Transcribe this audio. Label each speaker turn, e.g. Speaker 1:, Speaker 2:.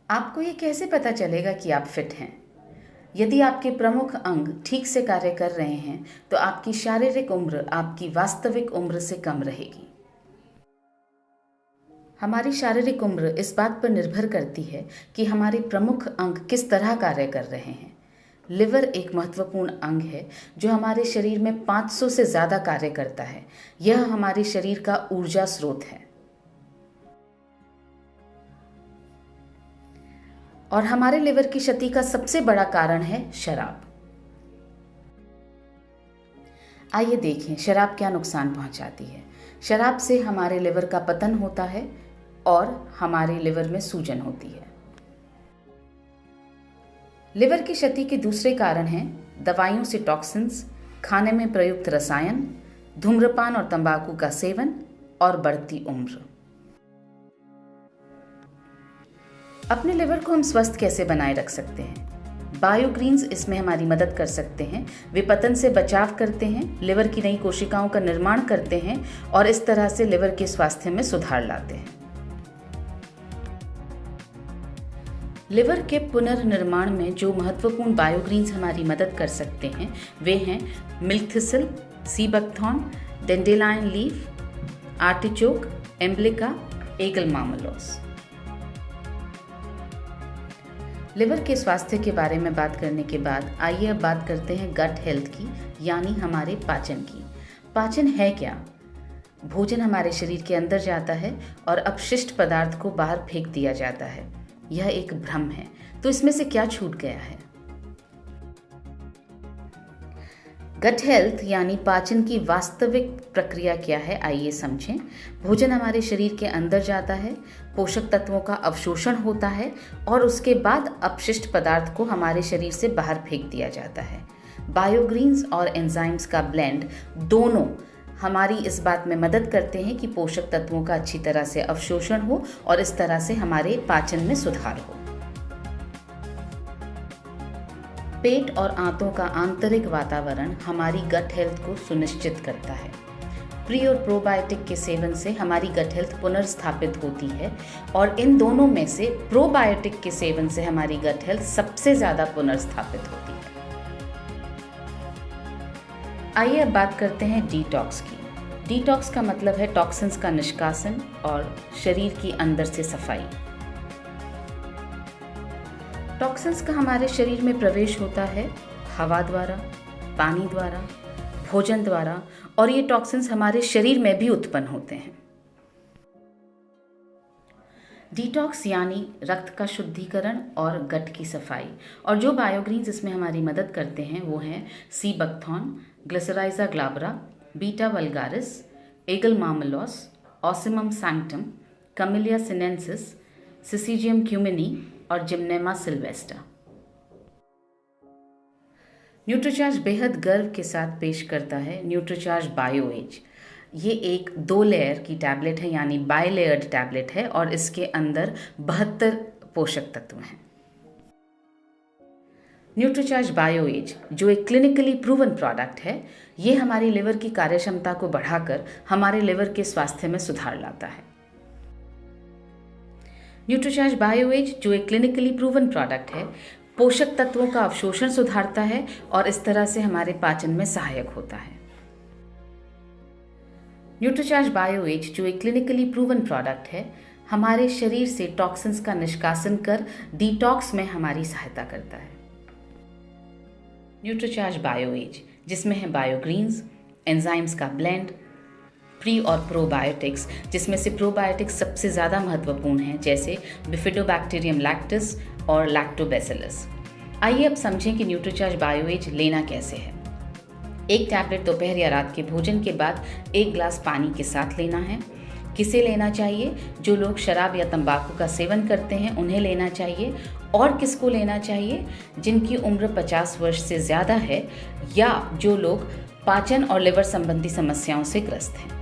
Speaker 1: आपको ये कैसे पता चलेगा कि आप फिट हैं? यदि आपके प्रमुख अंग ठीक से कार्य कर रहे हैं तो आपकी शारीरिक उम्र आपकी वास्तविक उम्र से कम रहेगी। हमारी शारीरिक उम्र इस बात पर निर्भर करती है कि हमारे प्रमुख अंग किस तरह कार्य कर रहे हैं। लिवर एक महत्वपूर्ण अंग है जो हमारे शरीर में 500 से ज़्यादा कार्य करता है। यह हमारे शरीर का ऊर्जा स्रोत है और हमारे लिवर की क्षति का सबसे बड़ा कारण है शराब। आइए देखें शराब क्या नुकसान पहुंचाती है। शराब से हमारे लिवर का पतन होता है और हमारे लिवर में सूजन होती है। लिवर की क्षति के दूसरे कारण हैं दवाइयों से टॉक्सिन्स, खाने में प्रयुक्त रसायन, धूम्रपान और तंबाकू का सेवन और बढ़ती उम्र। अपने लिवर को हम स्वस्थ कैसे बनाए रख सकते हैं? बायोग्रीन्स इसमें हमारी मदद कर सकते हैं। वे पतन से बचाव करते हैं, लिवर की नई कोशिकाओं का निर्माण करते हैं और इस तरह से लिवर के स्वास्थ्य में सुधार लाते हैं। लिवर के पुनर्निर्माण में जो महत्वपूर्ण बायोग्रीन्स हमारी मदद कर सकते हैं वे हैं milk thistle, sea buckthorn, dandelion leaf, artichoke, emblica, aegle marmelos. Liver के स्वास्थ्य के बारे में बात करने के बाद आइए अब बात करते हैं गट हेल्थ की, यानी हमारे पाचन की। पाचन है क्या? भोजन हमारे शरीर के अंदर जाता है और अपशिष्ट पदार्थ को बाहर फेंक दिया जाता है। यह एक भ्रम है। तो इसमें से क्या छूट गया है? गट हेल्थ यानी पाचन की वास्तविक प्रक्रिया क्या है, आइए समझें। भोजन हमारे शरीर के अंदर जाता है, पोषक तत्वों का अवशोषण होता है और उसके बाद अपशिष्ट पदार्थ को हमारे शरीर से बाहर फेंक दिया जाता है। बायोग्रीन्स और एंजाइम्स का ब्लेंड दोनों हमारी इस बात में मदद करते हैं कि पोषक तत्वों का अच्छी तरह से अवशोषण हो और इस तरह से हमारे पाचन में सुधार हो। पेट और आंतों का आंतरिक वातावरण हमारी गट हेल्थ को सुनिश्चित करता है। प्री और प्रोबायोटिक के सेवन से हमारी गट हेल्थ पुनर्स्थापित होती है और इन दोनों में से प्रोबायोटिक के सेवन से हमारी गट हेल्थ सबसे ज़्यादा पुनर्स्थापित होती है। आइए अब बात करते हैं डिटॉक्स की। डिटॉक्स का मतलब है टॉक्सिन्स का निष्कासन और शरीर की अंदर से सफाई। टॉक्सिन्स का हमारे शरीर में प्रवेश होता है हवा द्वारा, पानी द्वारा, भोजन द्वारा और ये टॉक्सिन्स हमारे शरीर में भी उत्पन्न होते हैं। डिटॉक्स यानी रक्त का शुद्धिकरण और गट की सफाई। और जो बायोग्रीन्स इसमें हमारी मदद करते हैं वो हैं sea buckthorn, glycyrrhiza glabra, beta vulgaris, aegle marmelos, ocimum sanctum, camellia sinensis, syzygium cumini और जिम्नेमा सिल्वेस्टा। न्यूट्रीचार्ज बेहद गर्व के साथ पेश करता है न्यूट्रीचार्ज बायो एज। ये एक 2 लेयर की टैबलेट है यानी बायलेयर्ड टैबलेट है और इसके अंदर 72 पोषक तत्व हैं। न्यूट्रीचार्ज बायो एज जो एक क्लिनिकली प्रूवन प्रोडक्ट है, ये हमारी लिवर की कार्यक्षमता को बढ़ाकर हमारे लिवर के स्वास्थ्य में सुधार लाता है। न्यूट्रीचार्ज बायो एज जो एक क्लिनिकली प्रूवन प्रोडक्ट है, पोषक तत्वों का अवशोषण सुधारता है और इस तरह से हमारे पाचन में सहायक होता है। न्यूट्रीचार्ज बायो एज जो एक क्लिनिकली प्रूवन प्रोडक्ट है, हमारे शरीर से टॉक्सिन्स का निष्कासन कर डिटॉक्स में हमारी सहायता करता है। न्यूट्रीचार्ज बायो एज जिसमें है बायोग्रीन्स, एंजाइम्स का ब्लेंड, प्री और प्रोबायोटिक्स जिसमें से प्रोबायोटिक्स सबसे ज़्यादा महत्वपूर्ण हैं, जैसे बिफिडोबैक्टीरियम लैक्टिस और लैक्टोबैसिलस। आइए अब समझें कि न्यूट्रीचार्ज बायो एज लेना कैसे है। एक टैबलेट दोपहर या रात के भोजन के बाद 1 गिलास पानी के साथ लेना है। किसे लेना चाहिए? जो लोग शराब या तंबाकू का सेवन करते हैं उन्हें लेना चाहिए। और किसको लेना चाहिए? जिनकी उम्र 50 वर्ष से ज़्यादा है या जो लोग पाचन और लिवर संबंधी समस्याओं से ग्रस्त हैं।